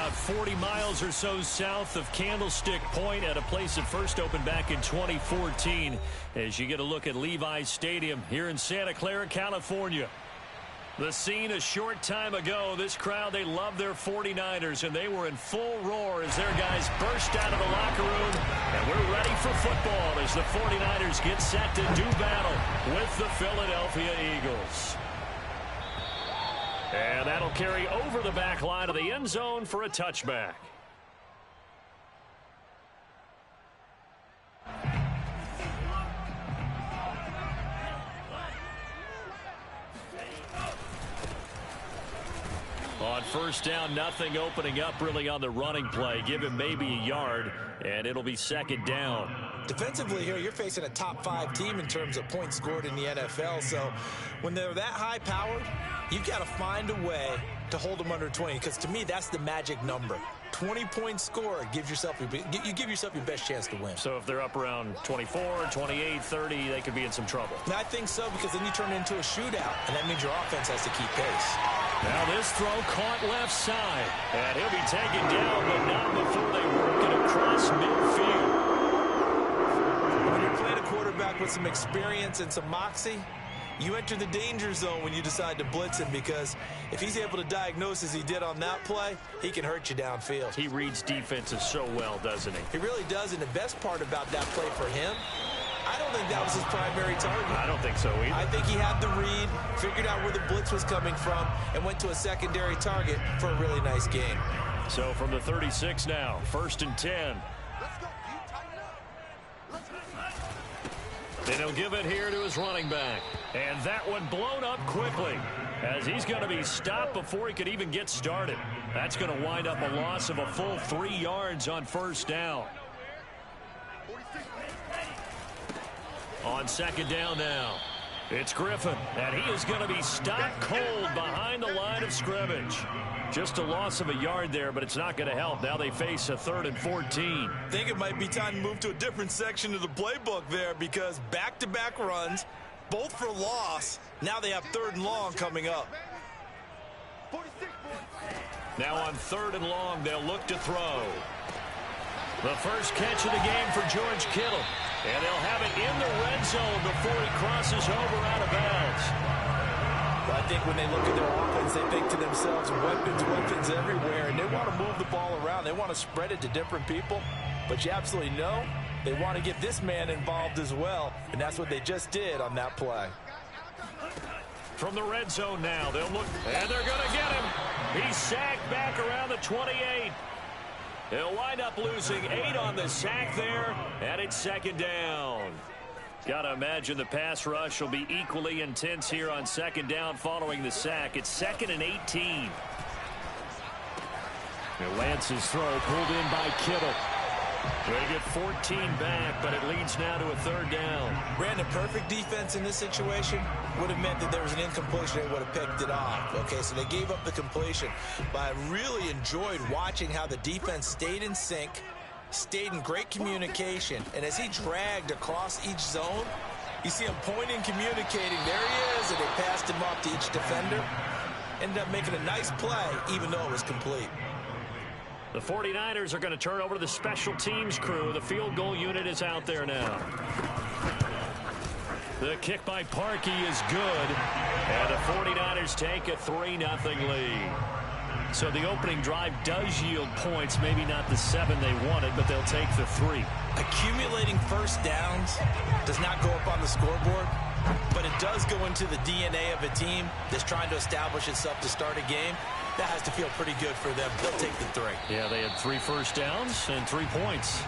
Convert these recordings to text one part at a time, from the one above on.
about 40 miles or so south of Candlestick Point at a place that first opened back in 2014 as you get a look at Levi's Stadium here in Santa Clara, California. The scene a short time ago, this crowd, they love their 49ers, and they were in full roar as their guys burst out of the locker room. And we're ready for football as the 49ers get set to do battle with the Philadelphia Eagles. And that'll carry over the back line of the end zone for a touchback. On first down, nothing opening up really on the running play. Give him maybe a yard, and it'll be second down. Defensively here, you're facing a top 5 team in terms of points scored in the NFL. So when they're that high-powered, you've got to find a way to hold them under 20, because to me, that's the magic number. 20 points scored, you give yourself your best chance to win. So if they're up around 24, 28, 30, they could be in some trouble. And I think so, because then you turn it into a shootout, and that means your offense has to keep pace. Now this throw caught left side, and he'll be taken down, but not before they work it across midfield. When you're playing a quarterback with some experience and some moxie, you enter the danger zone when you decide to blitz him, because if he's able to diagnose as he did on that play, he can hurt you downfield. He reads defenses so well, doesn't he? He really does, and the best part about that play for him, I don't think that was his primary target. I don't think so either. I think he had the read, figured out where the blitz was coming from, and went to a secondary target for a really nice game. So from the 36 now, 1st and 10. Then he'll give it here to his running back. And that one blown up quickly as he's going to be stopped before he could even get started. That's going to wind up a loss of a full 3 yards on first down. On second down now, it's Griffin, and he is going to be stopped cold behind the line of scrimmage. Just a loss of a yard there, but it's not going to help. Now they face a 3rd and 14. I think it might be time to move to a different section of the playbook there, because back-to-back runs, both for loss. Now they have 3rd and long coming up. Now on 3rd and long, they'll look to throw. The first catch of the game for George Kittle. And they'll have it in the red zone before he crosses over out of bounds. I think when they look at their offense, they think to themselves, weapons everywhere, and they want to move the ball around. They want to spread it to different people. But you absolutely know they want to get this man involved as well, and that's what they just did on that play. From the red zone now, they'll look, and they're going to get him. He's sacked back around the 28. He'll wind up losing 8 on the sack there, and it's second down. Got to imagine the pass rush will be equally intense here on second down following the sack. It's 2nd and 18. Lance's throw pulled in by Kittle. They get 14 back, but it leads now to a 3rd down. Brandon, perfect defense in this situation would have meant that there was an incompletion. They would have picked it off. Okay, so they gave up the completion. But I really enjoyed watching how the defense stayed in sync, stayed in great communication, and as he dragged across each zone, you see him pointing, communicating. There he is, and they passed him off to each defender. Ended up making a nice play, even though it was complete. The 49ers are going to turn over to the special teams crew. The field goal unit is out there now. The kick by Parkey is good, and the 49ers take a 3-0 lead. So the opening drive does yield points, maybe not the 7 they wanted, but they'll take the 3. Accumulating first downs does not go up on the scoreboard, but it does go into the DNA of a team that's trying to establish itself to start a game. That has to feel pretty good for them. They'll take the 3. Yeah, they had 3 first downs and 3 points.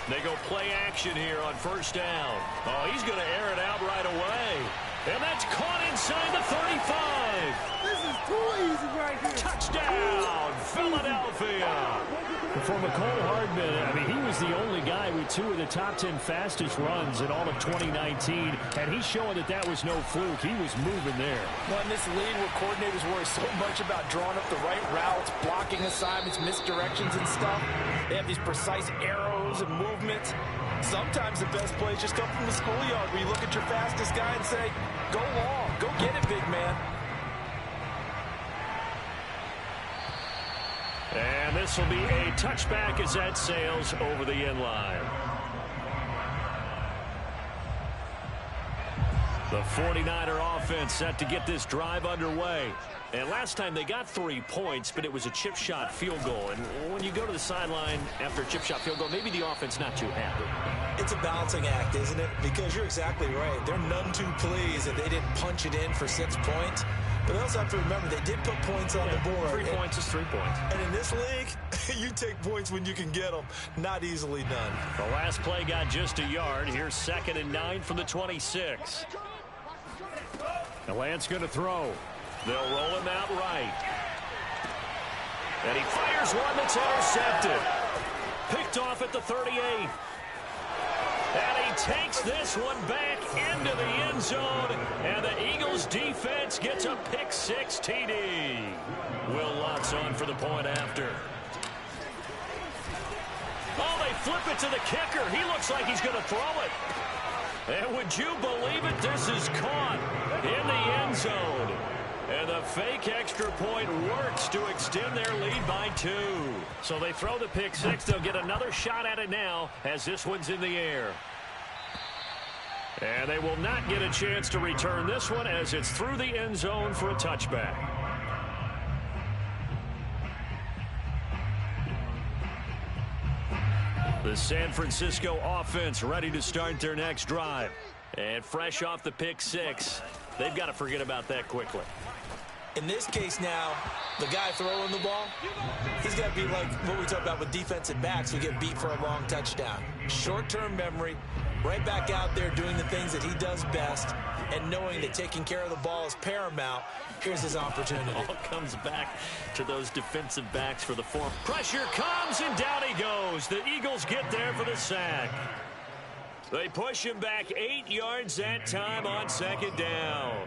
They go play action here on first down. Oh, he's going to air it out right away. And that's caught inside the 35. This is too easy right here. Touchdown, Philadelphia. The for McCole Hardman, I mean, he was the only guy with 2 of the top 10 fastest runs in all of 2019, and he's showing that that was no fluke. He was moving there. Well, in this league where coordinators worry so much about drawing up the right routes, blocking assignments, misdirections and stuff, they have these precise arrows and movements. Sometimes the best plays just come from the schoolyard where you look at your fastest guy and say, go long, go get it, big man. And this will be a touchback as that sails over the end line. The 49er offense set to get this drive underway. And last time they got 3 points, but it was a chip shot field goal. And when you go to the sideline after a chip shot field goal, maybe the offense not too happy. It's a balancing act, isn't it? Because you're exactly right. They're none too pleased that they didn't punch it in for 6 points. But they also have to remember they did put points on the board. 3 points is 3 points. And in this league, you take points when you can get them. Not easily done. The last play got just a yard. Here's 2nd and 9 from the 26. Now Lance going to throw. They'll roll him out right. And he fires one that's intercepted. Picked off at the 38. And he takes this one back into the end zone. And the Eagles defense gets a pick-6 TD. Will Lutz on for the point after. Oh, they flip it to the kicker. He looks like he's going to throw it. And would you believe it? This is caught in the end zone. And the fake extra point works to extend their lead by 2. So they throw the pick-6. They'll get another shot at it now as this one's in the air. And they will not get a chance to return this one as it's through the end zone for a touchback. The San Francisco offense ready to start their next drive. And fresh off the pick-6, they've got to forget about that quickly. In this case now, the guy throwing the ball, he's got to be like what we talk about with defensive backs who get beat for a long touchdown. Short-term memory, right back out there doing the things that he does best, and knowing that taking care of the ball is paramount. Here's his opportunity. It all comes back to those defensive backs for the form. Pressure comes, and down he goes. The Eagles get there for the sack. They push him back 8 yards that time on 2nd down.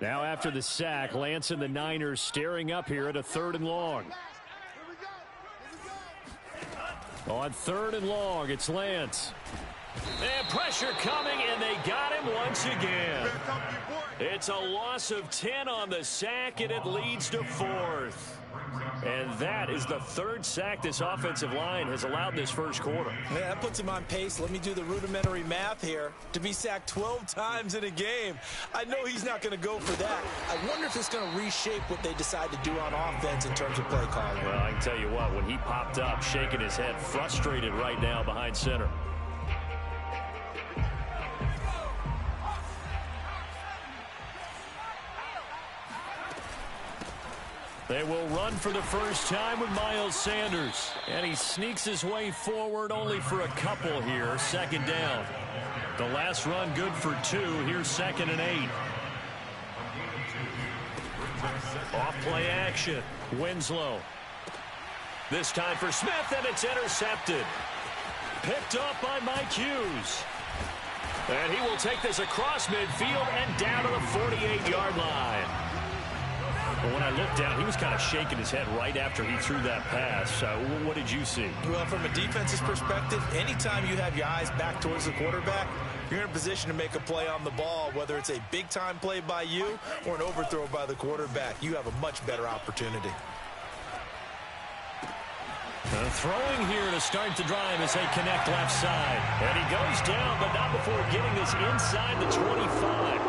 Now after the sack, Lance and the Niners staring up here at a 3rd and long. On 3rd and long, it's Lance. And pressure coming, and they got him once again. It's a loss of 10 on the sack, and it leads to 4th. And that is the 3rd sack this offensive line has allowed this first quarter. Man, that puts him on pace. Let me do the rudimentary math here. To be sacked 12 times in a game, I know he's not going to go for that. I wonder if it's going to reshape what they decide to do on offense in terms of play calling. Well, I can tell you what, when he popped up, shaking his head, frustrated right now behind center. They will run for the first time with Miles Sanders. And he sneaks his way forward only for a couple here. 2nd down. The last run good for 2. Here's 2nd and 8. Off play action. Winslow. This time for Smith, and it's intercepted. Picked up by Mike Hughes. And he will take this across midfield and down to the 48-yard line. But when I looked down, he was kind of shaking his head right after he threw that pass. What did you see? Well, from a defense's perspective, anytime you have your eyes back towards the quarterback, you're in a position to make a play on the ball, whether it's a big-time play by you or an overthrow by the quarterback. You have a much better opportunity. Throwing here to start the drive as they connect left side. And he goes down, but not before getting this inside the 25.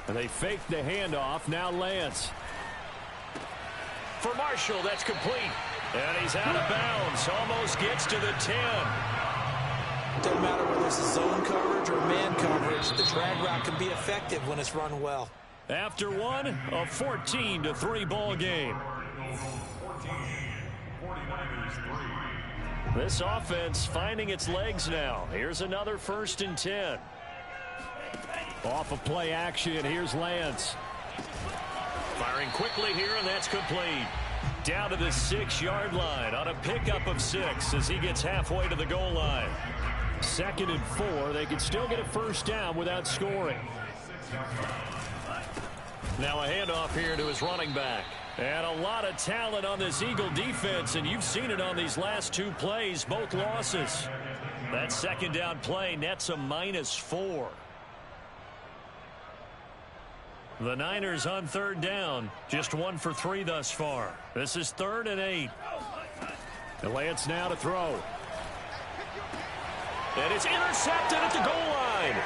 And they fake the handoff. Now Lance. For Marshall, that's complete. And he's out of bounds. Almost gets to the 10. Doesn't matter whether it's zone coverage or man coverage. The drag route can be effective when it's run well. After one, a 14-3 ball game. This offense finding its legs now. Here's another 1st and 10. Off of play action, here's Lance. Firing quickly here, and that's complete. Down to the 6-yard line on a pickup of 6 as he gets halfway to the goal line. 2nd and 4. They can still get a first down without scoring. Now a handoff here to his running back. And a lot of talent on this Eagle defense, and you've seen it on these last 2 plays, both losses. That 2nd down play nets a -4. The Niners on 3rd down, just 1 for 3 thus far. This is 3rd and 8. And Lance now to throw. And it's intercepted at the goal line.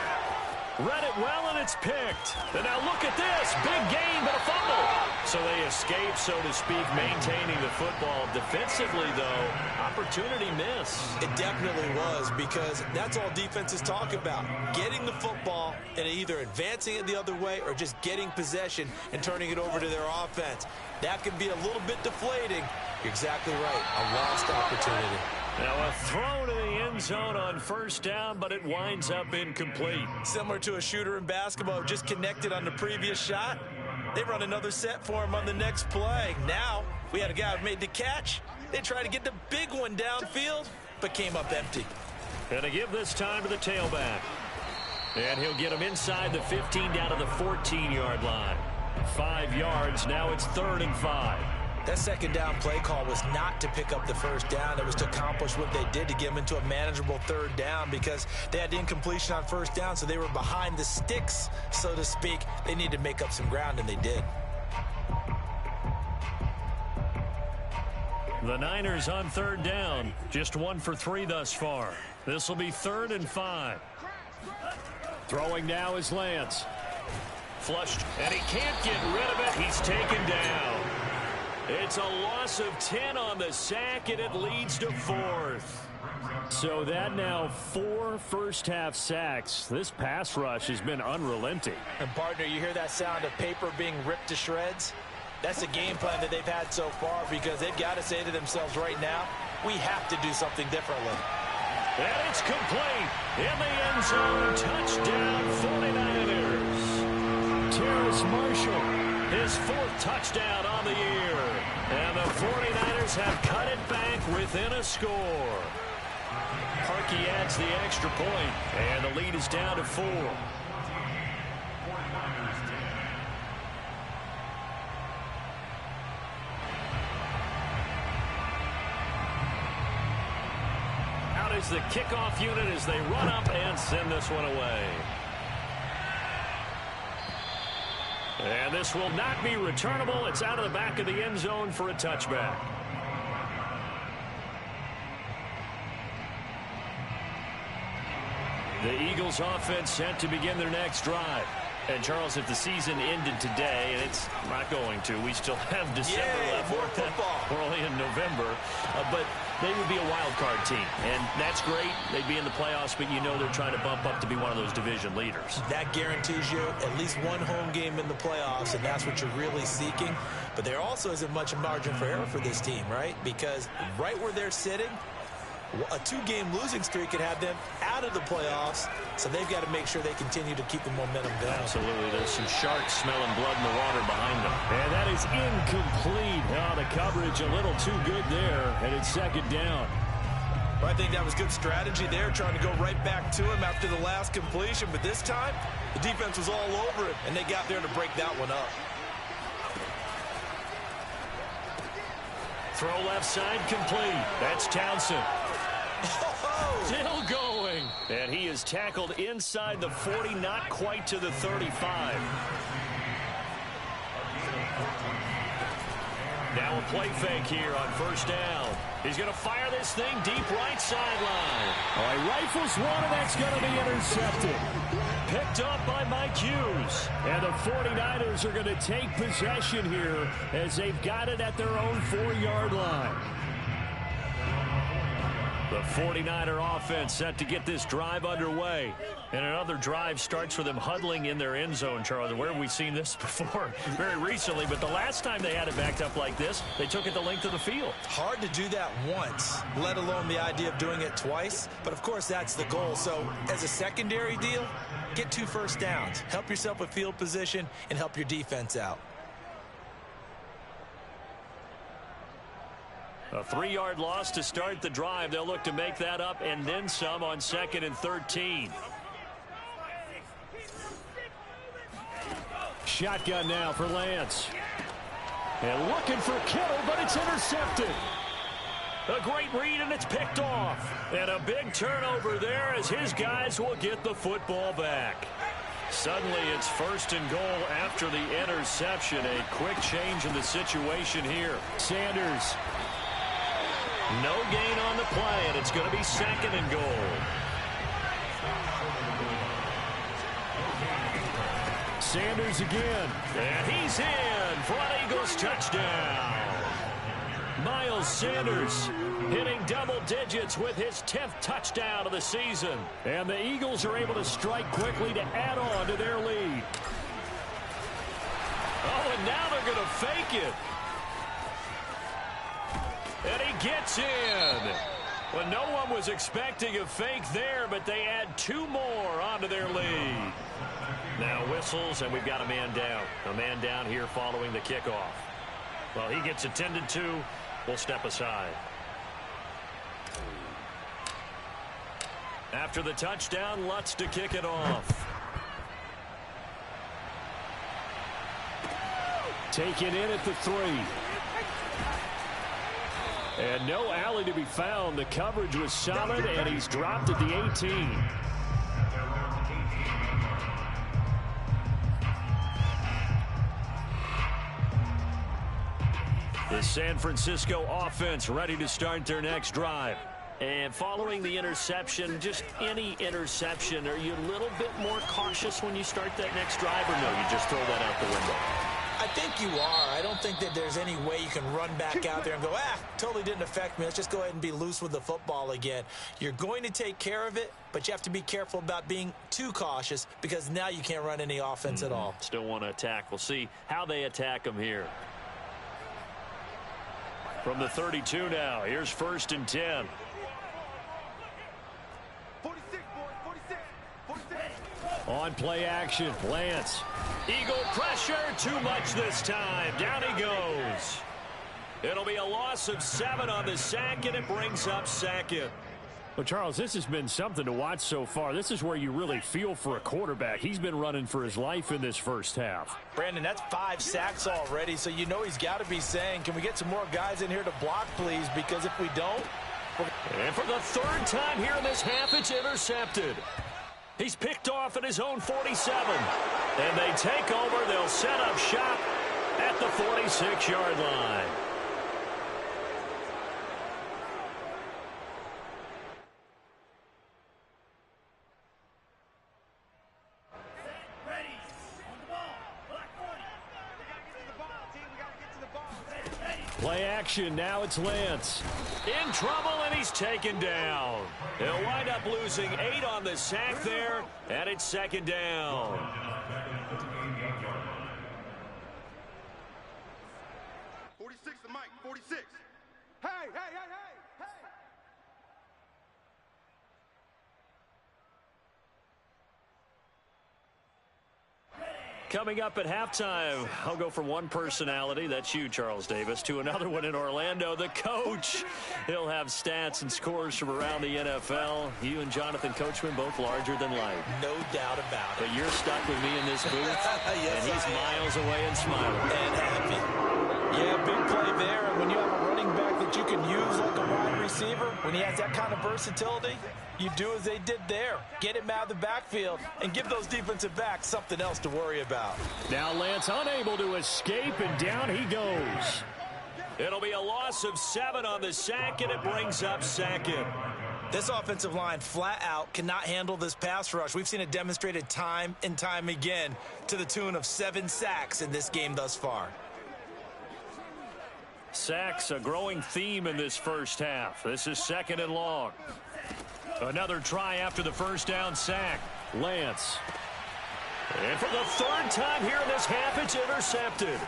Read it well, and it's picked. And now look at this. Big gain, but a fumble. So they escape, so to speak, maintaining the football. Defensively, though, opportunity miss. It definitely was, because that's all defenses talk about. Getting the football and either advancing it the other way or just getting possession and turning it over to their offense. That can be a little bit deflating. You're exactly right. A lost opportunity. Now a throw to the end zone on 1st down, but it winds up incomplete. Similar to a shooter in basketball who just connected on the previous shot. They run another set for him on the next play. Now we had a guy who made the catch. They tried to get the big one downfield, but came up empty. And to give this time to the tailback. And he'll get him inside the 15 down to the 14-yard line. 5 yards. Now it's 3rd and 5. That 2nd down play call was not to pick up the 1st down. It was to accomplish what they did to get them into a manageable 3rd down, because they had the incompletion on 1st down, so they were behind the sticks, so to speak. They needed to make up some ground, and they did. The Niners on 3rd down, just 1 for 3 thus far. This will be 3rd and 5. Throwing now is Lance. Flushed, and he can't get rid of it. He's taken down. It's a loss of 10 on the sack, and it leads to 4th. So that now 4 first-half sacks. This pass rush has been unrelenting. And, partner, you hear that sound of paper being ripped to shreds? That's the game plan that they've had so far, because they've got to say to themselves right now, we have to do something differently. And it's complete. In the end zone, touchdown 49ers. Terrace Marshall, his 4th touchdown on the year. And the 49ers have cut it back within a score. Harkey adds the extra point, and the lead is down to 4. Out is the kickoff unit as they run up and send this one away. And this will not be returnable. It's out of the back of the end zone for a touchback. The Eagles offense set to begin their next drive. And, Charles, if the season ended today, and it's not going to, we still have December left. More football. We're only in November. But they would be a wild card team. And that's great. They'd be in the playoffs, but you know they're trying to bump up to be one of those division leaders. That guarantees you at least one home game in the playoffs, and that's what you're really seeking. But there also isn't much margin for error for this team, right? Because right where they're sitting, a 2-game losing streak could have them out of the playoffs, so they've got to make sure they continue to keep the momentum going. Absolutely. There's some sharks smelling blood in the water behind them. And that is incomplete. Oh, the coverage a little too good there, and it's 2nd down. Well, I think that was good strategy there, trying to go right back to him after the last completion, but this time, the defense was all over him, and they got there to break that one up. Throw left side complete. That's Townsend. Still going. And he is tackled inside the 40, not quite to the 35. Now a play fake here on 1st down. He's going to fire this thing deep right sideline. Oh, he rifles one, and that's going to be intercepted. Picked up by Mike Hughes. And the 49ers are going to take possession here as they've got it at their own 4-yard line. The 49er offense set to get this drive underway. And another drive starts with them huddling in their end zone, Charlie. Where have we seen this before? Very recently, but the last time they had it backed up like this, they took it the length of the field. Hard to do that once, let alone the idea of doing it twice. But, of course, that's the goal. So, as a secondary deal, get 2 first downs. Help yourself with field position and help your defense out. A 3-yard loss to start the drive. They'll look to make that up and then some on 2nd and 13. Shotgun now for Lance. And looking for Kittle, but it's intercepted. A great read, and it's picked off. And a big turnover there as his guys will get the football back. Suddenly, it's 1st and goal after the interception. A quick change in the situation here. Sanders. No gain on the play, and it's going to be 2nd and goal. Sanders again. And he's in for an Eagles touchdown. Miles Sanders hitting double digits with his 10th touchdown of the season. And the Eagles are able to strike quickly to add on to their lead. Oh, and now they're going to fake it. And he gets in. Well, no one was expecting a fake there, but they add 2 more onto their lead. Now whistles, and we've got a man down. A man down here following the kickoff. Well, he gets attended to. We'll step aside. After the touchdown, Lutz to kick it off. Taken in at the 3. And no alley to be found. The coverage was solid, and he's dropped at the 18. The San Francisco offense ready to start their next drive. And following the interception, just any interception, are you a little bit more cautious when you start that next drive, or no, you just throw that out the window? I think you are. I don't think that there's any way you can run back out there and go, totally didn't affect me. Let's just go ahead and be loose with the football again. You're going to take care of it, but you have to be careful about being too cautious because now you can't run any offense at all. Still want to attack. We'll see how they attack them here. From the 32 now, here's 1st and 10. 46, boys, 46. On play action, Lance. Eagle pressure, too much this time. Down he goes. It'll be a loss of 7 on the sack, and it brings up 2nd. Well, Charles, this has been something to watch so far. This is where you really feel for a quarterback. He's been running for his life in this first half. Brandon, that's 5 sacks already, so you know he's got to be saying, can we get some more guys in here to block, please? Because if we don't... And for the 3rd time here in this half, it's intercepted. He's picked off at his own 47. And they take over. They'll set up shop at the 46-yard line. Play action, now it's Lance. In trouble, and he's taken down. He'll wind up losing 8 on the sack there, and it's 2nd down. The mic, 46. Hey, hey, hey, hey, hey. Coming up at halftime, I'll go from one personality, that's you, Charles Davis, to another one in Orlando, the coach. He'll have stats and scores from around the NFL. You and Jonathan Coachman, both larger than life. No doubt about it. But you're stuck with me in this booth, yes, and he's miles away and smiling. And happy. Yeah, big play there. And when you have a running back that you can use like a wide receiver, when he has that kind of versatility, you do as they did there. Get him out of the backfield and give those defensive backs something else to worry about. Now Lance unable to escape, and down he goes. It'll be a loss of 7 on the sack, and it brings up 2nd. This offensive line flat out cannot handle this pass rush. We've seen it demonstrated time and time again to the tune of 7 sacks in this game thus far. Sacks, a growing theme in this first half. This is 2nd and long. Another try after the first down sack. Lance. And for the 3rd time here in this half, it's intercepted.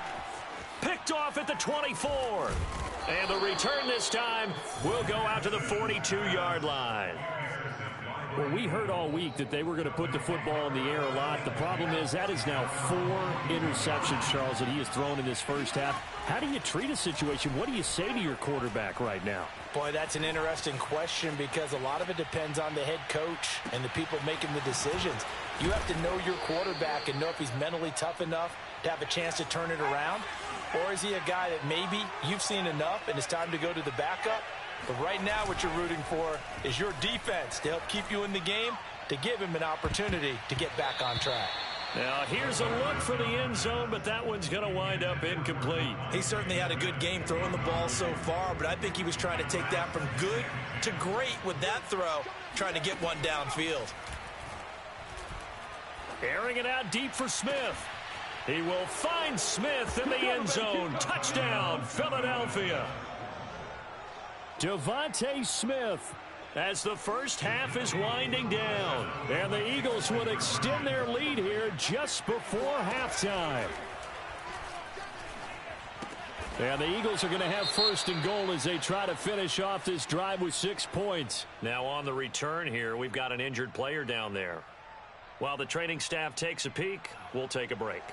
Picked off at the 24. And the return this time will go out to the 42-yard line. Well, we heard all week that they were going to put the football in the air a lot. The problem is that is now 4 interceptions, Charles, that he has thrown in this first half. How do you treat a situation? What do you say to your quarterback right now? Boy, that's an interesting question because a lot of it depends on the head coach and the people making the decisions. You have to know your quarterback and know if he's mentally tough enough to have a chance to turn it around. Or is he a guy that maybe you've seen enough and it's time to go to the backup? But right now what you're rooting for is your defense to help keep you in the game, to give him an opportunity to get back on track. Now here's a look for the end zone, but that one's going to wind up incomplete. He certainly had a good game throwing the ball so far, but I think he was trying to take that from good to great with that throw, trying to get one downfield. Airing it out deep for Smith. He will find Smith in the end zone. Touchdown, Philadelphia. Devontae Smith as the first half is winding down. And the Eagles will extend their lead here just before halftime. And the Eagles are going to have first and goal as they try to finish off this drive with 6 points. Now on the return here, we've got an injured player down there. While the training staff takes a peek, we'll take a break.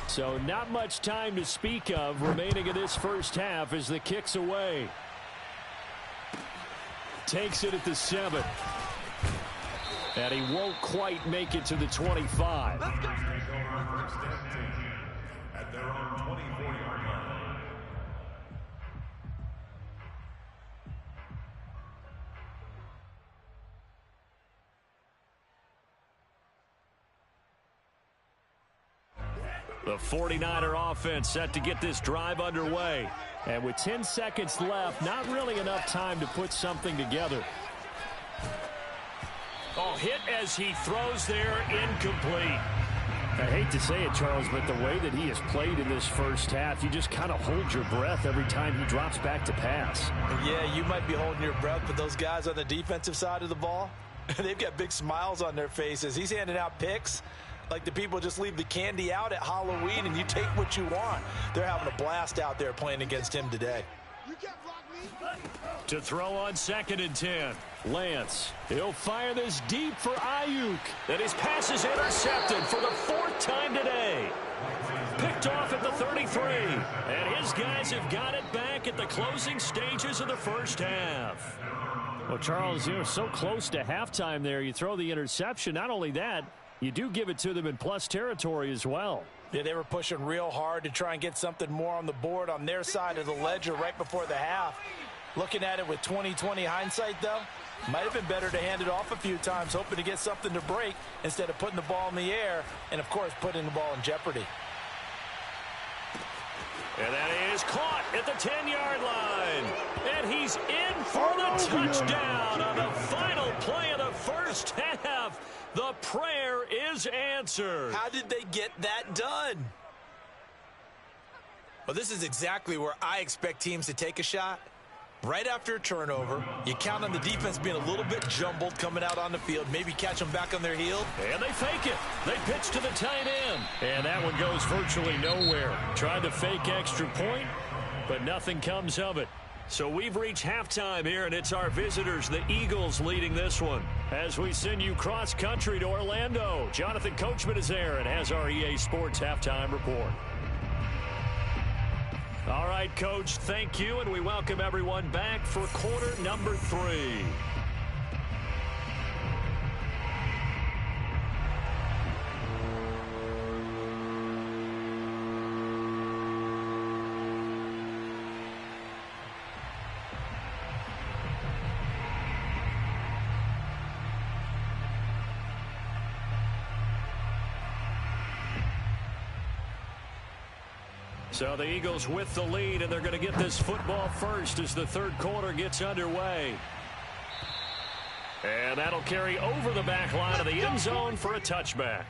So not much time to speak of remaining in this first half as the kick's away. Takes it at the 7. And he won't quite make it to the 25. At their own 24-yard line. The 49er offense set to get this drive underway. And with 10 seconds left, not really enough time to put something together. Oh, hit as he throws there, incomplete. I hate to say it, Charles, but the way that he has played in this first half, you just kind of hold your breath every time he drops back to pass. Yeah, you might be holding your breath, but those guys on the defensive side of the ball, they've got big smiles on their faces. He's handing out picks like the people just leave the candy out at Halloween and you take what you want. They're having a blast out there playing against him today. To throw on 2nd and 10. Lance, he'll fire this deep for Ayuk. And his pass is intercepted for the 4th time today. Picked off at the 33. And his guys have got it back at the closing stages of the first half. Well, Charles, you're so close to halftime there. You throw the interception. Not only that, you do give it to them in plus territory as well. Yeah, they were pushing real hard to try and get something more on the board on their side of the ledger right before the half. Looking at it with 20/20 hindsight, though, might have been better to hand it off a few times, hoping to get something to break instead of putting the ball in the air and, of course, putting the ball in jeopardy. And that is caught at the 10-yard line. And he's in for the touchdown on the final play of the first half. The prayer is answered. How did they get that done? Well, this is exactly where I expect teams to take a shot. Right after a turnover, you count on the defense being a little bit jumbled coming out on the field, maybe catch them back on their heel. And they fake it. They pitch to the tight end. And that one goes virtually nowhere. Tried to fake extra point, but nothing comes of it. So we've reached halftime here, and it's our visitors, the Eagles, leading this one. As we send you cross-country to Orlando, Jonathan Coachman is there and has our EA Sports Halftime Report. All right, Coach, thank you, and we welcome everyone back for quarter number 3. So the Eagles with the lead, and they're going to get this football first as the third quarter gets underway. And that'll carry over the back line of the end zone for a touchback.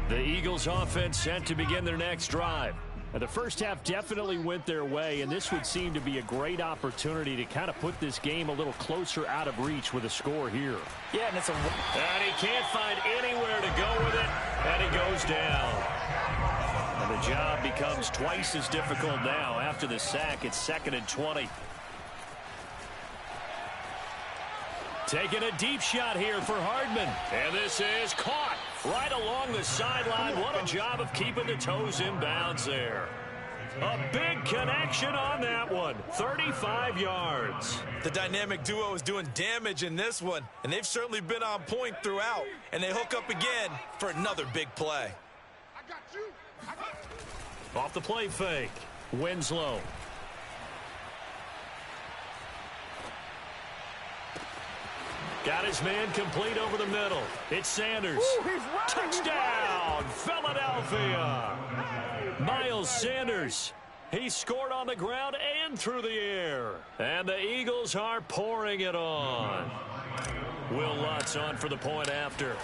The Eagles offense set to begin their next drive. The first half definitely went their way, and this would seem to be a great opportunity to kind of put this game a little closer out of reach with a score here. Yeah, and it's a... And he can't find anywhere to go with it, and he goes down. And the job becomes twice as difficult now. After the sack, it's 2nd and 20. Taking a deep shot here for Hardman. And this is caught right along the sideline. What a job of keeping the toes in bounds there. A big connection on that one. 35 yards. The dynamic duo is doing damage in this one, and they've certainly been on point throughout. And they hook up again for another big play. I got you. Off the play fake. Winslow. Got his man complete over the middle. It's Sanders. Touchdown, Philadelphia. Miles Sanders. He scored on the ground and through the air. And the Eagles are pouring it on. Will Lutz on for the point after.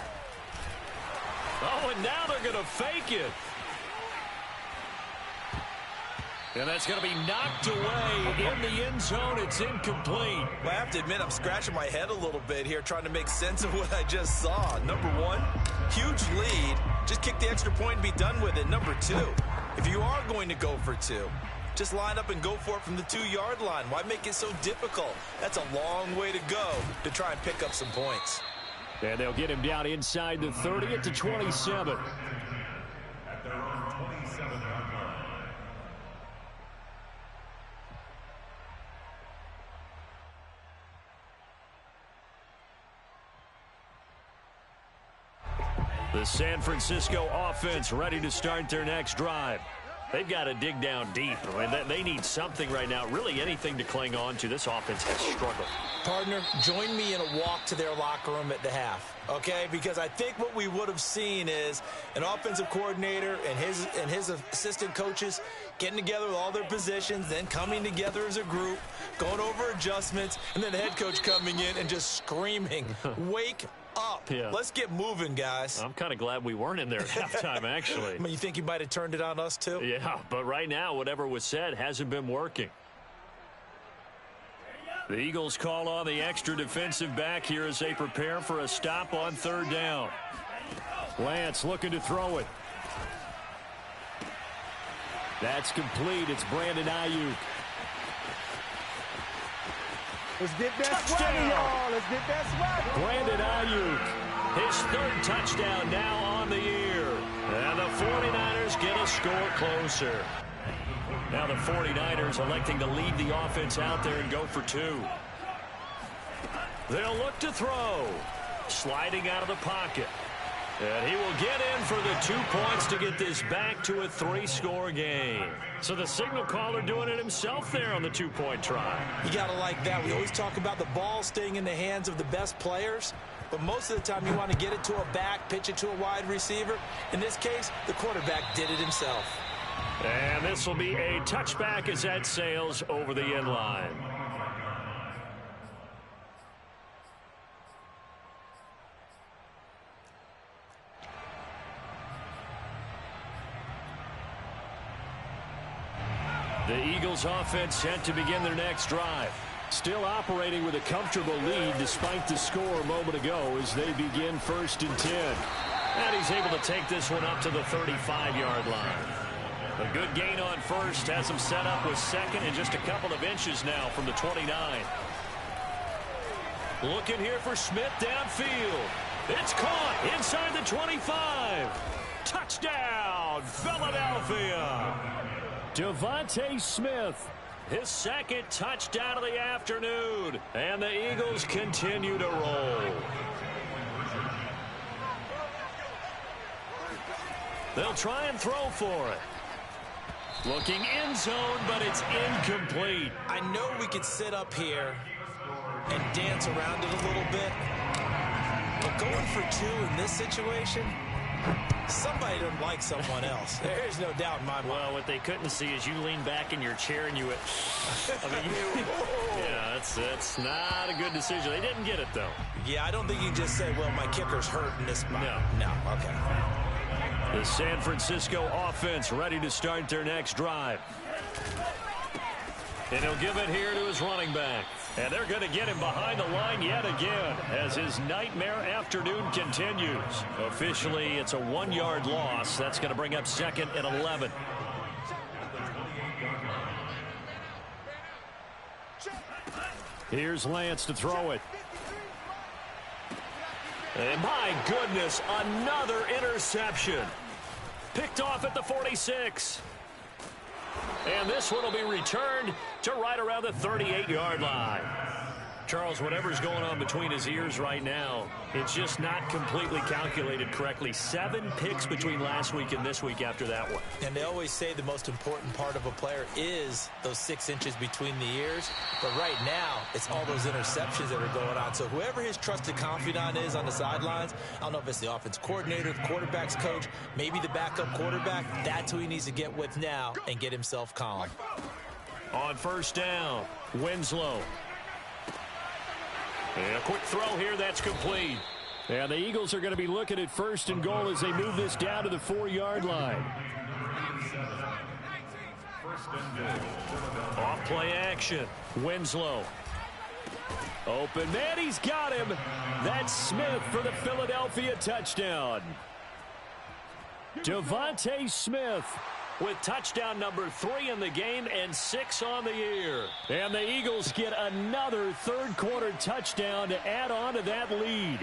Oh, and now they're going to fake it. And that's going to be knocked away in the end zone. It's incomplete. Well, I have to admit, I'm scratching my head a little bit here trying to make sense of what I just saw. Number one, huge lead. Just kick the extra point and be done with it. Number two, if you are going to go for two, just line up and go for it from the 2-yard line. Why make it so difficult? That's a long way to go to try and pick up some points. And they'll get him down inside the 30 at the 27. At their own 27-yard line. The San Francisco offense ready to start their next drive. They've got to dig down deep. I mean, they need something right now, really anything to cling on to. This offense has struggled. Partner, join me in a walk to their locker room at the half, okay? Because I think what we would have seen is an offensive coordinator and his assistant coaches getting together with all their positions, then coming together as a group, going over adjustments, and then the head coach coming in and just screaming, wake up. Yeah. Let's get moving, guys. I'm kind of glad we weren't in there at halftime, actually. I mean, you think he might have turned it on us, too? Yeah, but right now, whatever was said hasn't been working. The Eagles call on the extra defensive back here as they prepare for a stop on 3rd down. Lance looking to throw it. That's complete. It's Brandon Ayuk. Let's get that swagger, y'all. Let's get that swagger. Brandon Ayuk, his 3rd touchdown now on the year. And the 49ers get a score closer. Now the 49ers electing to leave the offense out there and go for 2. They'll look to throw. Sliding out of the pocket. And he will get in for the 2 points to get this back to a 3-score game. So the signal caller doing it himself there on the 2-point try. You got to like that. We always talk about the ball staying in the hands of the best players, but most of the time you want to get it to a back, pitch it to a wide receiver. In this case, the quarterback did it himself. And this will be a touchback as that sails over the end line. The Eagles offense set to begin their next drive. Still operating with a comfortable lead despite the score a moment ago as they begin 1st and 10. And he's able to take this one up to the 35-yard line. A good gain on 1st has him set up with 2nd and just a couple of inches now from the 29. Looking here for Smith downfield. It's caught inside the 25. Touchdown, Philadelphia. Devontae Smith, his 2nd touchdown of the afternoon. And the Eagles continue to roll. They'll try and throw for it. Looking end zone, but it's incomplete. I know we could sit up here and dance around it a little bit, but going for 2 in this situation, somebody doesn't like someone else. There's no doubt in my mind. Well, what they couldn't see is you lean back in your chair and you went, yeah, that's not a good decision. They didn't get it, though. Yeah, I don't think you can just say, well, my kicker's hurt in this spot. No. Okay. The San Francisco offense ready to start their next drive. And he'll give it here to his running back. And they're going to get him behind the line yet again as his nightmare afternoon continues. Officially, it's a 1-yard loss. That's going to bring up 2nd and 11. Here's Lance to throw it. And my goodness, another interception. Picked off at the 46. And this one will be returned to right around the 38-yard line. Charles, whatever's going on between his ears right now, it's just not completely calculated correctly. 7 picks between last week and this week after that one. And they always say the most important part of a player is those 6 inches between the ears. But right now, it's all those interceptions that are going on. So whoever his trusted confidant is on the sidelines, I don't know if it's the offense coordinator, the quarterback's coach, maybe the backup quarterback, that's who he needs to get with now and get himself calm. On first down, Winslow. And a quick throw here, that's complete. And the Eagles are going to be looking at 1st and goal as they move this down to the 4-yard line. Off play action. Winslow. Open man, he's got him. That's Smith for the Philadelphia touchdown. Devontae Smith with touchdown number 3 in the game and 6 on the year. And the Eagles get another third-quarter touchdown to add on to that lead.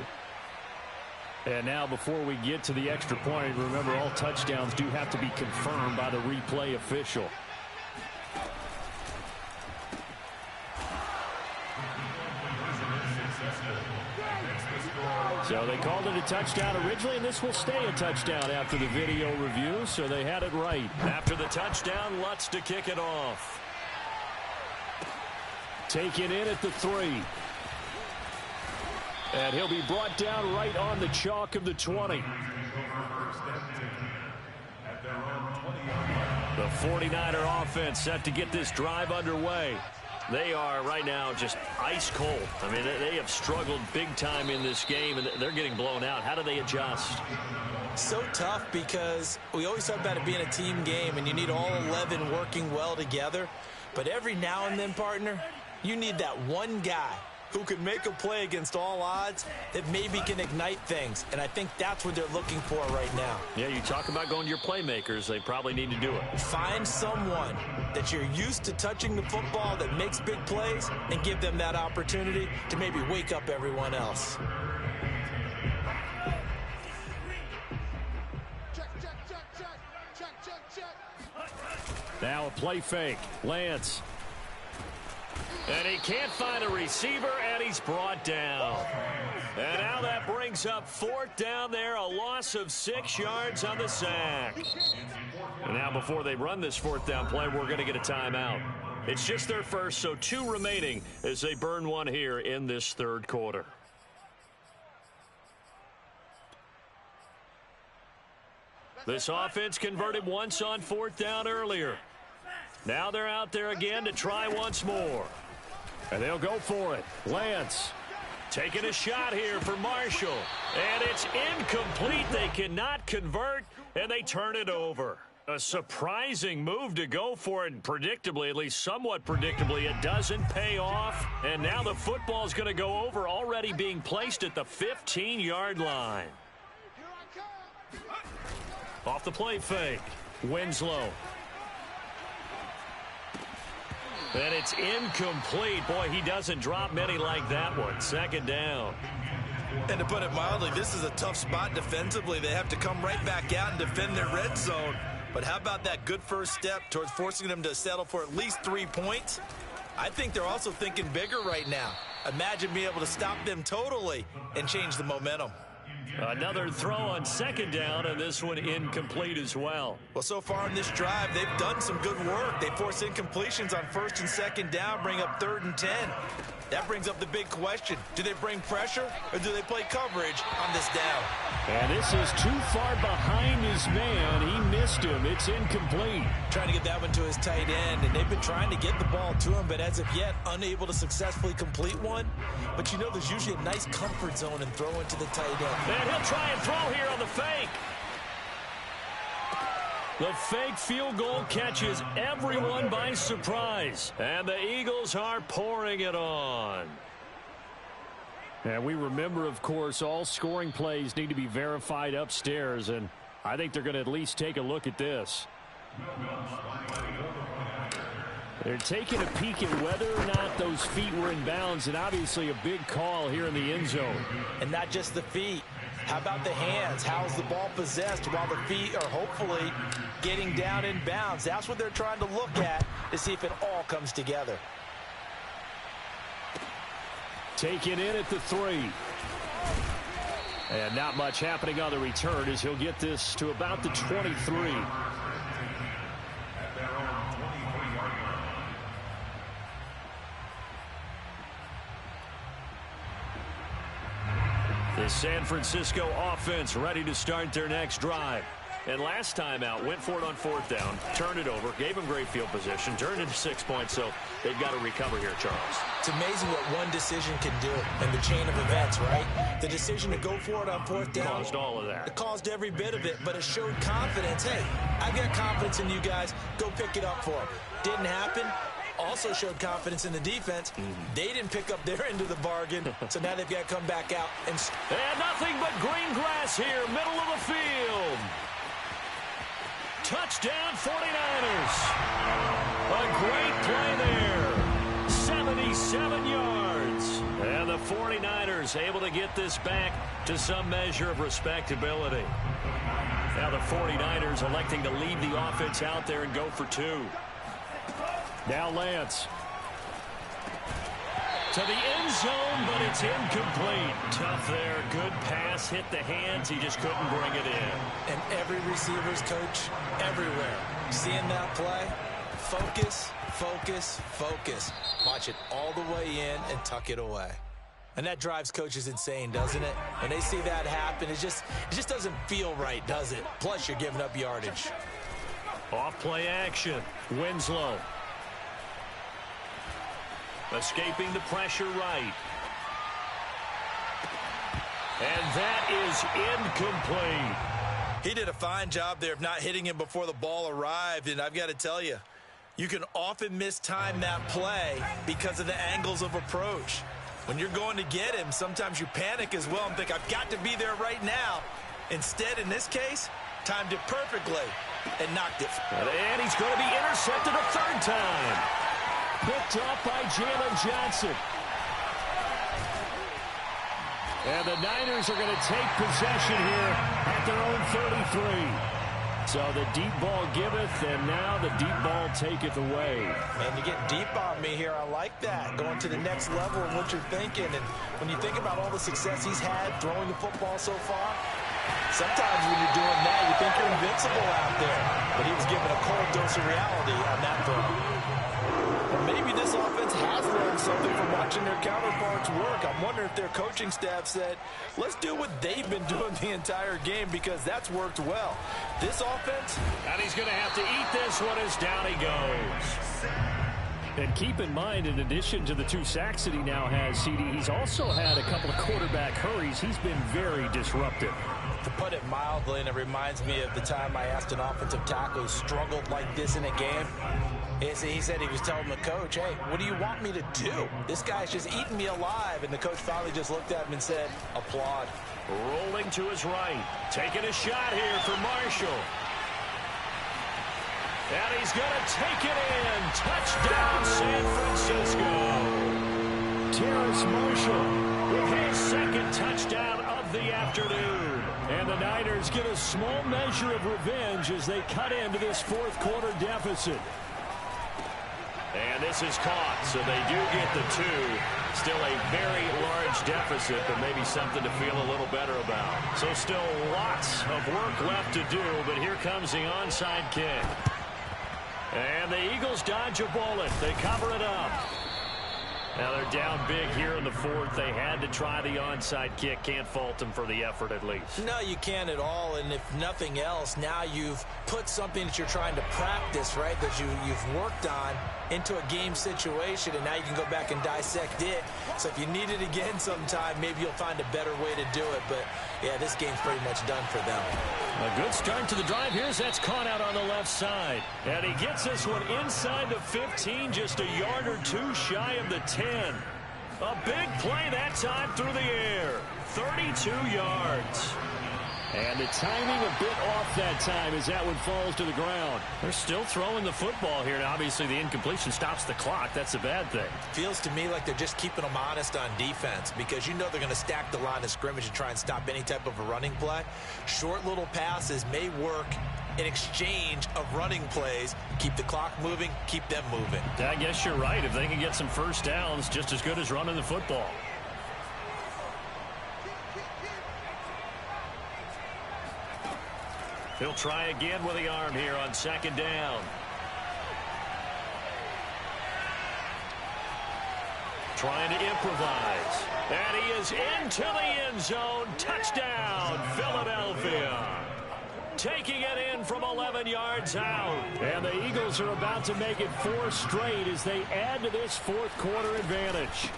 And now before we get to the extra point, remember all touchdowns do have to be confirmed by the replay official. So they called it a touchdown originally, and this will stay a touchdown after the video review, so they had it right. After the touchdown, Lutz to kick it off. Taken in at the 3. And he'll be brought down right on the chalk of the 20. The 49er offense set to get this drive underway. They are right now just ice cold. I mean, they have struggled big time in this game, and they're getting blown out. How do they adjust? So tough because we always talk about it being a team game, and you need all 11 working well together. But every now and then, partner, you need that one guy who can make a play against all odds that maybe can ignite things. And I think that's what they're looking for right now. Yeah, you talk about going to your playmakers. They probably need to do it. Find someone that you're used to touching the football that makes big plays and give them that opportunity to maybe wake up everyone else. Now a play fake. Lance. And he can't find a receiver, and he's brought down. And now that brings up 4th down there, a loss of 6 yards on the sack. And now before they run this 4th down play, we're going to get a timeout. It's just their first, so 2 remaining as they burn one here in this 3rd quarter. This offense converted once on 4th down earlier. Now they're out there again to try once more. And they'll go for it. Lance taking a shot here for Marshall. And it's incomplete. They cannot convert, and they turn it over. A surprising move to go for it, and predictably, at least somewhat predictably, it doesn't pay off. And now the football's going to go over, already being placed at the 15-yard line. Off the play fake. Winslow. And it's incomplete. Boy, he doesn't drop many like that one. 2nd down. And to put it mildly, this is a tough spot defensively. They have to come right back out and defend their red zone. But how about that good first step towards forcing them to settle for at least 3 points? I think they're also thinking bigger right now. Imagine being able to stop them totally and change the momentum. Another throw on 2nd down, and this one incomplete as well. Well, so far in this drive, they've done some good work. They force incompletions on 1st and 2nd down, bring up 3rd and 10. That brings up the big question. Do they bring pressure, or do they play coverage on this down? And this is too far behind his man. He missed him. It's incomplete. Trying to get that one to his tight end, and they've been trying to get the ball to him, but as of yet, unable to successfully complete one. But you know there's usually a nice comfort zone in throwing to the tight end. And he'll try and throw here on the fake. The fake field goal catches everyone by surprise. And the Eagles are pouring it on. And we remember, of course, all scoring plays need to be verified upstairs. And I think they're going to at least take a look at this. They're taking a peek at whether or not those feet were in bounds, and obviously a big call here in the end zone. And not just the feet. How about the hands? How's the ball possessed while the feet are hopefully getting down in bounds? That's what they're trying to look at to see if it all comes together. Taken in at the 3. And not much happening on the return as he'll get this to about the 23. The San Francisco offense ready to start their next drive. And last time out, went for it on 4th down, turned it over, gave them great field position, turned into 6 points, so they've got to recover here, Charles. It's amazing what one decision can do in the chain of events, right? The decision to go for it on 4th down. Caused all of that. It caused every bit of it, but it showed confidence. Hey, I've got confidence in you guys. Go pick it up for them. Didn't happen. Also showed confidence in the defense. They didn't pick up their end of the bargain, so now they've got to come back out. And nothing but green grass here, middle of the field. Touchdown 49ers. A great play there. 77 yards. And the 49ers able to get this back to some measure of respectability. Now the 49ers electing to leave the offense out there and go for 2. Now Lance. To the end zone, but it's incomplete. Tough there. Good pass. Hit the hands. He just couldn't bring it in. And every receiver's coach everywhere. Seeing that play, focus, focus, focus. Watch it all the way in and tuck it away. And that drives coaches insane, doesn't it? When they see that happen, it just doesn't feel right, does it? Plus, you're giving up yardage. Off play action. Winslow. Escaping the pressure right. And that is incomplete. He did a fine job there of not hitting him before the ball arrived. And I've got to tell you, you can often mistime that play because of the angles of approach. When you're going to get him, sometimes you panic as well and think, I've got to be there right now. Instead, in this case, timed it perfectly and knocked it. And he's going to be intercepted a 3rd time. Picked up by Jalen Johnson. And the Niners are going to take possession here at their own 33. So the deep ball giveth, and now the deep ball taketh away. Man, you get deep on me here. I like that. Going to the next level of what you're thinking. And when you think about all the success he's had throwing the football so far, sometimes when you're doing that, you think you're invincible out there. But he was given a cold dose of reality on that throw. Maybe this offense has learned something from watching their counterparts work. I'm wondering if their coaching staff said, let's do what they've been doing the entire game because that's worked well. This offense... And he's going to have to eat this one as down he goes. And keep in mind, in addition to the 2 sacks that he now has, CD, he's also had a couple of quarterback hurries. He's been very disruptive. To put it mildly, and it reminds me of the time I asked an offensive tackle who struggled like this in a game. He said he was telling the coach, hey, what do you want me to do? This guy's just eating me alive. And the coach finally just looked at him and said, applaud. Rolling to his right. Taking a shot here for Marshall. And he's going to take it in. Touchdown, San Francisco. Terrace Marshall with his 2nd touchdown of the afternoon. And the Niners get a small measure of revenge as they cut into this 4th quarter deficit. And this is caught, so they do get the 2. Still a very large deficit, but maybe something to feel a little better about. So still lots of work left to do, but here comes the onside kick. And the Eagles dodge a bullet. They cover it up. Now they're down big here in the 4th. They had to try the onside kick. Can't fault them for the effort at least. No, you can't at all. And if nothing else, now you've put something that you're trying to practice, right, that you've worked on into a game situation, and now you can go back and dissect it. So if you need it again sometime, maybe you'll find a better way to do it. But, yeah, this game's pretty much done for them. A good start to the drive. That's caught out on the left side. And he gets this one inside the 15, just a yard or two shy of the 10. A big play that time through the air. 32 yards. And the timing a bit off that time as that one falls to the ground. They're still throwing the football here. And obviously, the incompletion stops the clock. That's a bad thing. Feels to me like they're just keeping them honest on defense because you know they're going to stack the line of scrimmage and try and stop any type of a running play. Short little passes may work in exchange of running plays. Keep the clock moving, keep them moving. I guess you're right. If they can get some first downs, just as good as running the football. He'll try again with the arm here on second down. Trying to improvise. And he is into the end zone. Touchdown, Philadelphia. Taking it in from 11 yards out. And the Eagles are about to make it 4 straight as they add to this fourth quarter advantage.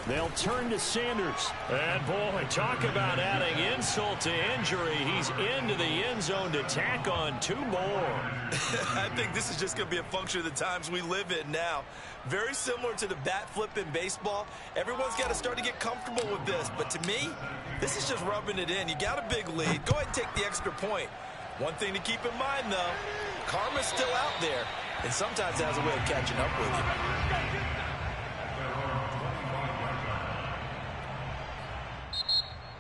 They'll turn to Sanders. And, boy, talk about adding insult to injury. He's into the end zone to tack on 2 more. I think this is just going to be a function of the times we live in now. Very similar to the bat flip in baseball. Everyone's got to start to get comfortable with this. But to me, this is just rubbing it in. You got a big lead. Go ahead and take the extra point. One thing to keep in mind, though, karma's still out there. And sometimes it has a way of catching up with you.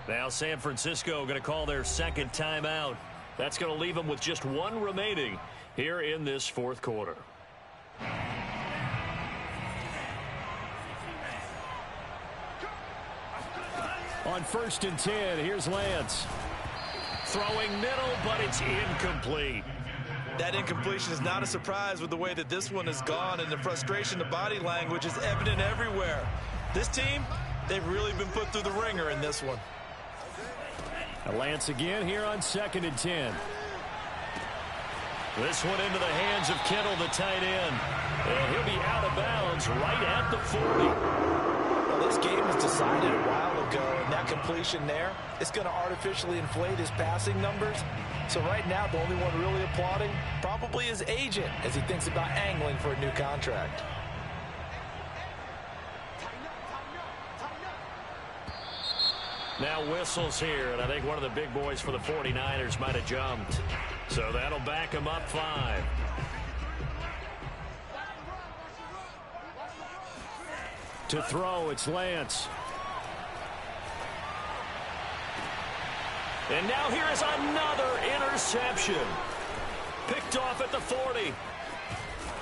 Now San Francisco going to call their second timeout. That's going to leave them with just 1 remaining here in this fourth quarter. On 1st and 10, here's Lance. Throwing middle, but it's incomplete. That incompletion is not a surprise with the way that this one has gone, and the frustration, the body language is evident everywhere. This team, they've really been put through the ringer in this one. Lance again here on 2nd and 10. This one into the hands of Kittle, the tight end. And he'll be out of bounds right at the 40. Well, this game was decided a while ago, and that completion there, it's going to artificially inflate his passing numbers. So right now, the only one really applauding probably his agent as he thinks about angling for a new contract. Now whistles here, and I think one of the big boys for the 49ers might have jumped. So that'll back him up 5. To throw, it's Lance. And now here is another interception. Picked off at the 40.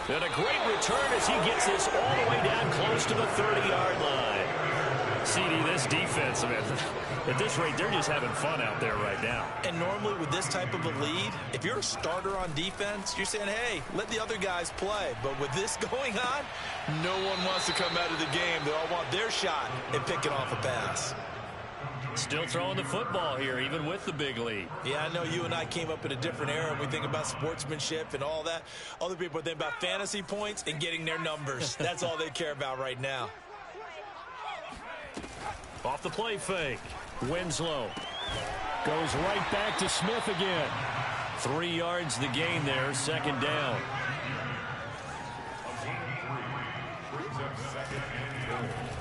And a great return as he gets this all the way down close to the 30-yard line. CD, this defense, man, at this rate, they're just having fun out there right now. And normally with this type of a lead, if you're a starter on defense, you're saying, hey, let the other guys play. But with this going on, no one wants to come out of the game. They all want their shot at picking off a pass. Still throwing the football here, even with the big lead. Yeah, I know you and I came up in a different era, and we think about sportsmanship and all that. Other people think about fantasy points and getting their numbers. That's all they care about right now. Off the play fake. Winslow goes right back to Smith again. 3 yards the gain there, 2nd down.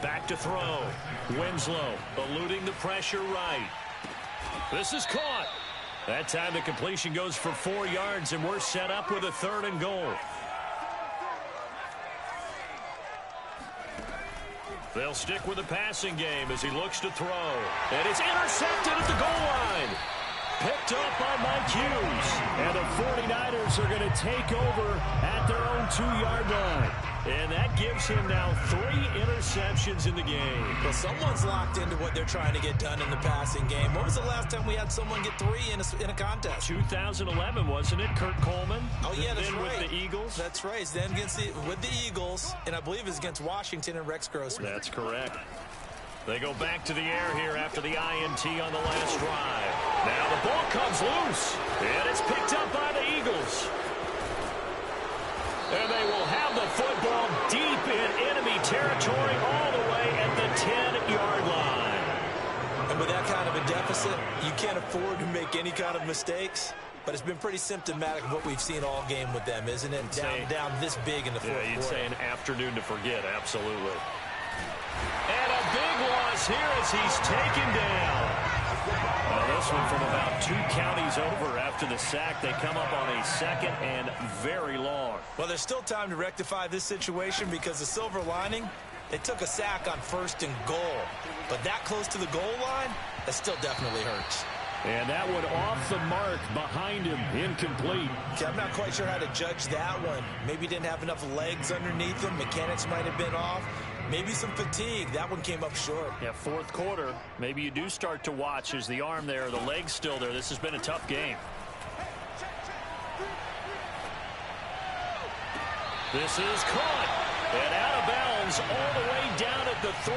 Back to throw. Winslow eluding the pressure right. This is caught. That time the completion goes for 4 yards, and we're set up with a 3rd and goal. They'll stick with the passing game as he looks to throw. And it's intercepted at the goal line. Picked up by Mike Hughes. And the 49ers are going to take over at their own 2-yard line. And that gives him now 3 interceptions in the game. Well, someone's locked into what they're trying to get done in the passing game. When was the last time we had someone get 3 in a contest? 2011, wasn't it? Kurt Coleman. Oh, yeah, that's then right. With the Eagles. That's right. It's then with the Eagles, and I believe it's against Washington and Rex Grossman. That's correct. They go back to the air here after the INT on the last drive. Now the ball comes loose, and it's picked up by the Eagles. And they will have the football deep in enemy territory all the way at the 10-yard line. And with that kind of a deficit, you can't afford forward who make any kind of mistakes, but it's been pretty symptomatic of what we've seen all game with them, isn't it? Down this big in the fourth quarter. You'd say an afternoon to forget, absolutely. And a big loss here as he's taken down. Now this one from about 2 counties over after the sack. They come up on a second and very long. Well, there's still time to rectify this situation because the silver lining, they took a sack on 1st and goal. But that close to the goal line, that still definitely hurts. And that one off the mark behind him, incomplete. Okay, I'm not quite sure how to judge that one. Maybe didn't have enough legs underneath him. Mechanics might have been off. Maybe some fatigue. That one came up short. Yeah, fourth quarter. Maybe you do start to watch. Is the arm there, the leg's still there. This has been a tough game. This is caught. And out of bounds all the way down at the 3.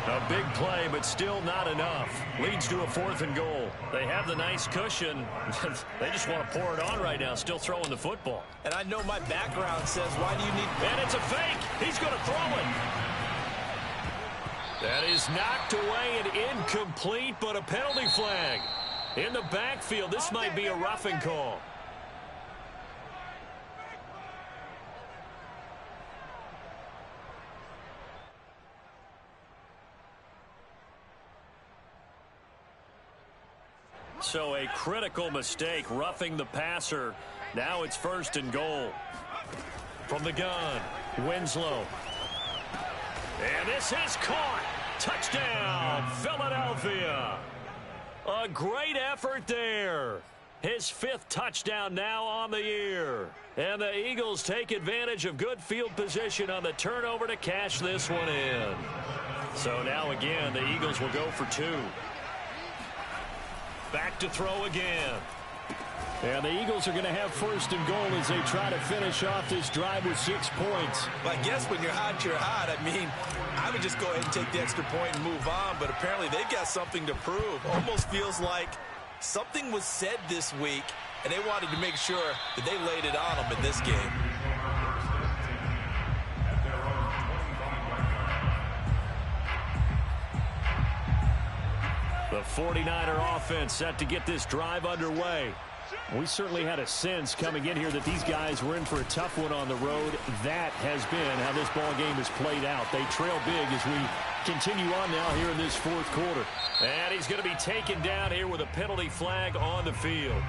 A big play, but still not enough. Leads to a 4th and goal. They have the nice cushion. They just want to pour it on right now, still throwing the football. And I know my background says, why do you need... And it's a fake. He's going to throw it. That is knocked away and incomplete, but a penalty flag. In the backfield, this might be a roughing call. So a critical mistake, roughing the passer. Now it's 1st and goal. From the gun, Winslow. And this is caught. Touchdown, Philadelphia. A great effort there. His 5th touchdown now on the year. And the Eagles take advantage of good field position on the turnover to cash this one in. So now again, the Eagles will go for 2. Back to throw again. And the Eagles are going to have 1st and goal as they try to finish off this drive with 6 points. Well, I guess when you're hot, you're hot. I mean, I would just go ahead and take the extra point and move on, but apparently they've got something to prove. Almost feels like something was said this week, and they wanted to make sure that they laid it on them in this game. The 49er offense set to get this drive underway. We certainly had a sense coming in here that these guys were in for a tough one on the road. That has been how this ball game has played out. They trail big as we continue on now here in this 4th quarter. And he's going to be taken down here with a penalty flag on the field.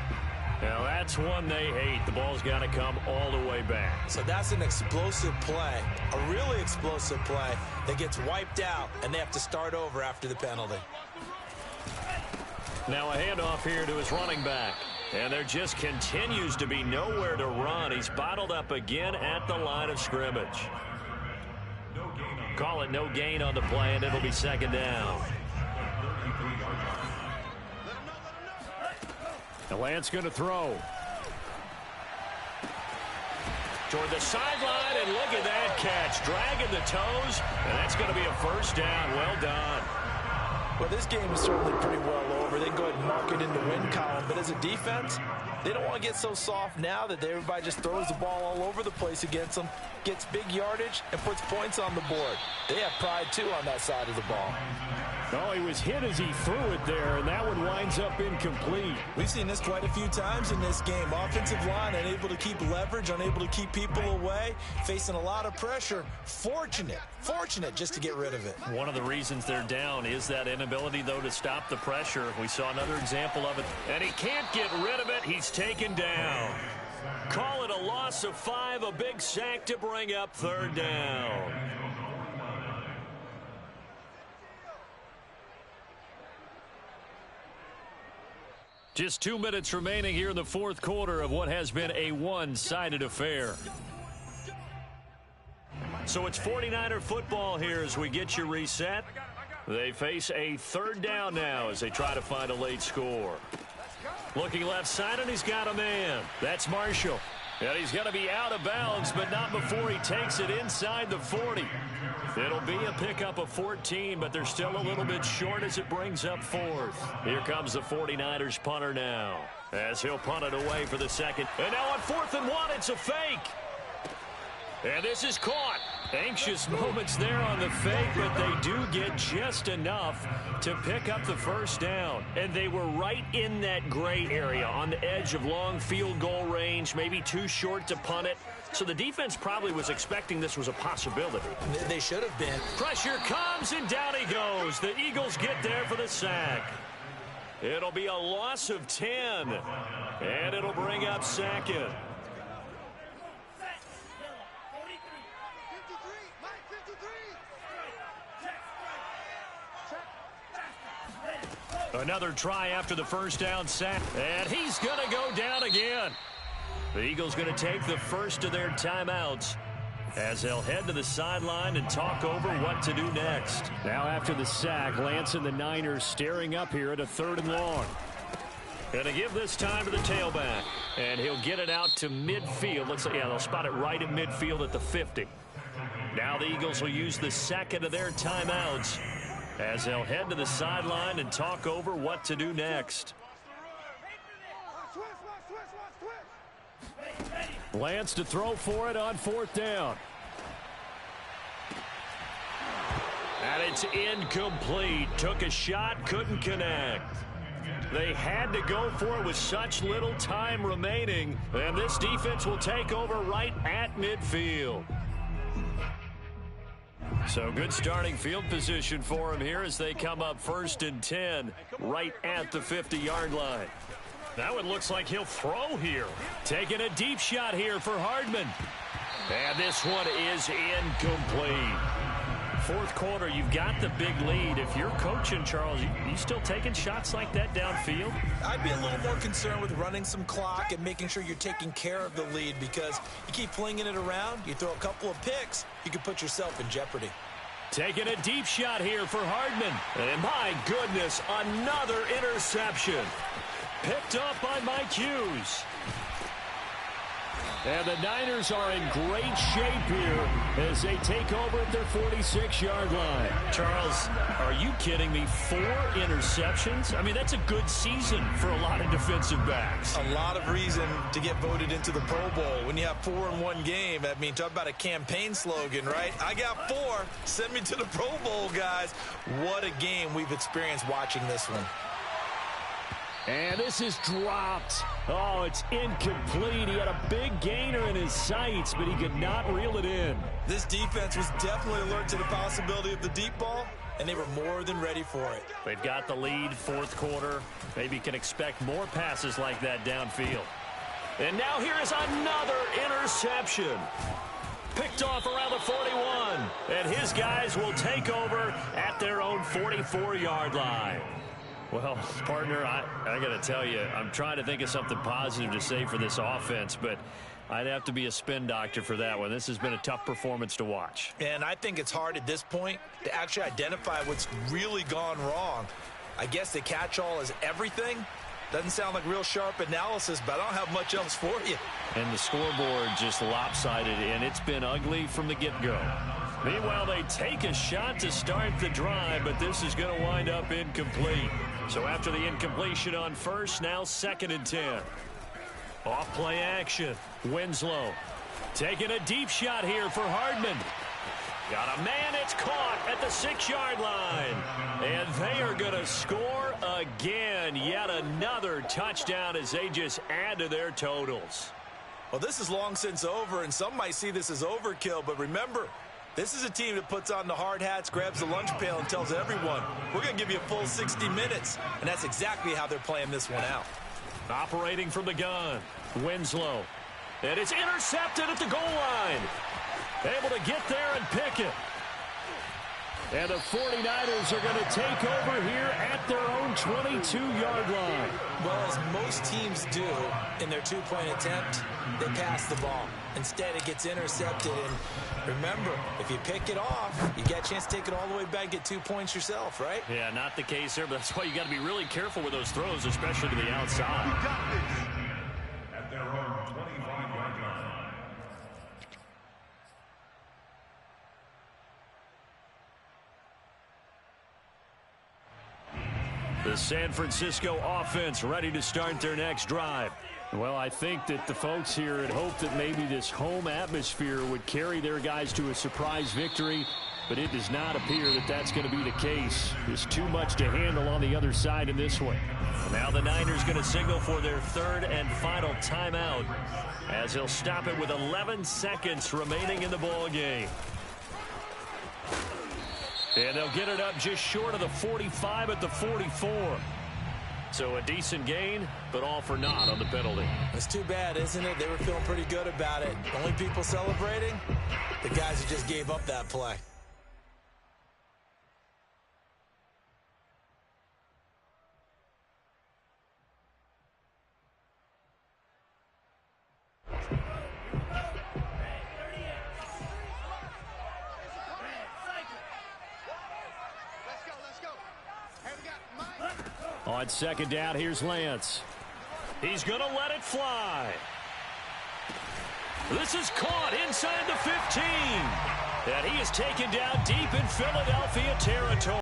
Now that's one they hate. The ball's got to come all the way back. So that's an explosive play, a really explosive play that gets wiped out, and they have to start over after the penalty. Now a handoff here to his running back. And there just continues to be nowhere to run. He's bottled up again at the line of scrimmage. Call it no gain on the play, and it'll be 2nd down. The Lance going to throw. Toward the sideline, and look at that catch. Dragging the toes, and that's going to be a 1st down. Well done. Well, this game is certainly pretty well over. They can go ahead and mark it in the win column. But as a defense, they don't want to get so soft now that everybody just throws the ball all over the place against them, gets big yardage, and puts points on the board. They have pride, too, on that side of the ball. Oh, he was hit as he threw it there, and that one winds up incomplete. We've seen this quite a few times in this game. Offensive line unable to keep leverage, unable to keep people away, facing a lot of pressure. Fortunate just to get rid of it. One of the reasons they're down is that inability, though, to stop the pressure. We saw another example of it, and he can't get rid of it. He's taken down. Call it a loss of 5, a big sack to bring up 3rd down. Just 2 minutes remaining here in the 4th quarter of what has been a one-sided affair. So it's 49er football here as we get you reset. They face a 3rd down now as they try to find a late score. Looking left side, and he's got a man. That's Marshall. And he's going to be out of bounds, but not before he takes it inside the 40. It'll be a pickup of 14, but they're still a little bit short as it brings up 4th. Here comes the 49ers punter now, as he'll punt it away for the 2nd. And now on 4th and 1, it's a fake. And this is caught. Anxious moments there on the fake, but they do get just enough to pick up the first down. And they were right in that gray area on the edge of long field goal range, maybe too short to punt it. So the defense probably was expecting this was a possibility. They should have been. Pressure comes, and down he goes. The Eagles get there for the sack. It'll be a loss of 10, and it'll bring up second. Another try after the first down sack, and he's going to go down again. The Eagles going to take the first of their timeouts as they'll head to the sideline and talk over what to do next. Now after the sack, Lance and the Niners staring up here at a 3rd and long. Going to give this time to the tailback, and he'll get it out to midfield. Looks like, yeah, they'll spot it right at midfield at the 50. Now the Eagles will use the second of their timeouts as they'll head to the sideline and talk over what to do next. Lance to throw for it on 4th down. And it's incomplete. Took a shot, couldn't connect. They had to go for it with such little time remaining, and this defense will take over right at midfield. So good starting field position for him here as they come up 1st and 10 right at the 50-yard line. Now it looks like he'll throw here. Taking a deep shot here for Hardman. And this one is incomplete. 4th quarter, you've got the big lead. If you're coaching, Charles, you still taking shots like that downfield? I'd be a little more concerned with running some clock and making sure you're taking care of the lead, because you keep flinging it around, you throw a couple of picks, you could put yourself in jeopardy. Taking a deep shot here for Hardman. And my goodness, another interception. Picked up by Mike Hughes. And the Niners are in great shape here as they take over at their 46-yard line. Charles, are you kidding me? 4 interceptions? I mean, that's a good season for a lot of defensive backs. A lot of reason to get voted into the Pro Bowl. When you have 4 in one game, I mean, talk about a campaign slogan, right? I got 4. Send me to the Pro Bowl, guys. What a game we've experienced watching this one. And this is dropped. Oh, it's incomplete. He had a big gainer in his sights, but he could not reel it in. This defense was definitely alert to the possibility of the deep ball, and they were more than ready for it. They've got the lead, 4th quarter. Maybe can expect more passes like that downfield. And now here is another interception. Picked off around the 41. And his guys will take over at their own 44-yard line. Well, partner, I got to tell you, I'm trying to think of something positive to say for this offense, but I'd have to be a spin doctor for that one. This has been a tough performance to watch. And I think it's hard at this point to actually identify what's really gone wrong. I guess the catch-all is everything. Doesn't sound like real sharp analysis, but I don't have much else for you. And the scoreboard just lopsided, and it's been ugly from the get-go. Meanwhile, they take a shot to start the drive, but this is going to wind up incomplete. So after the incompletion on 1st, now 2nd and 10. Off play action. Winslow taking a deep shot here for Hardman. Got a man, it's caught at the 6-yard line. And they are going to score again. Yet another touchdown as they just add to their totals. Well, this is long since over, and some might see this as overkill, but remember, this is a team that puts on the hard hats, grabs the lunch pail, and tells everyone, we're going to give you a full 60 minutes. And that's exactly how they're playing this one out. Operating from the gun, Winslow. And it's intercepted at the goal line. Able to get there and pick it. And the 49ers are going to take over here at their own 22-yard line. Well, as most teams do in their 2-point attempt, they pass the ball. Instead, it gets intercepted. And remember, if you pick it off, you get a chance to take it all the way back, get 2 points yourself, right? Yeah, not the case there, but that's why you got to be really careful with those throws, especially to the outside. You got this. At their own 25-yard line. The San Francisco offense ready to start their next drive. Well, I think that the folks here had hoped that maybe this home atmosphere would carry their guys to a surprise victory, but it does not appear that that's going to be the case. There's too much to handle on the other side in this one. Now the Niners going to signal for their third and final timeout as he'll stop it with 11 seconds remaining in the ball game. And they'll get it up just short of the 45 at the 44. So a decent gain, but all for naught on the penalty. It's too bad, isn't it? They were feeling pretty good about it. Only people celebrating, the guys who just gave up that play. On second down, here's Lance. He's going to let it fly. This is caught inside the 15. And he is taken down deep in Philadelphia territory.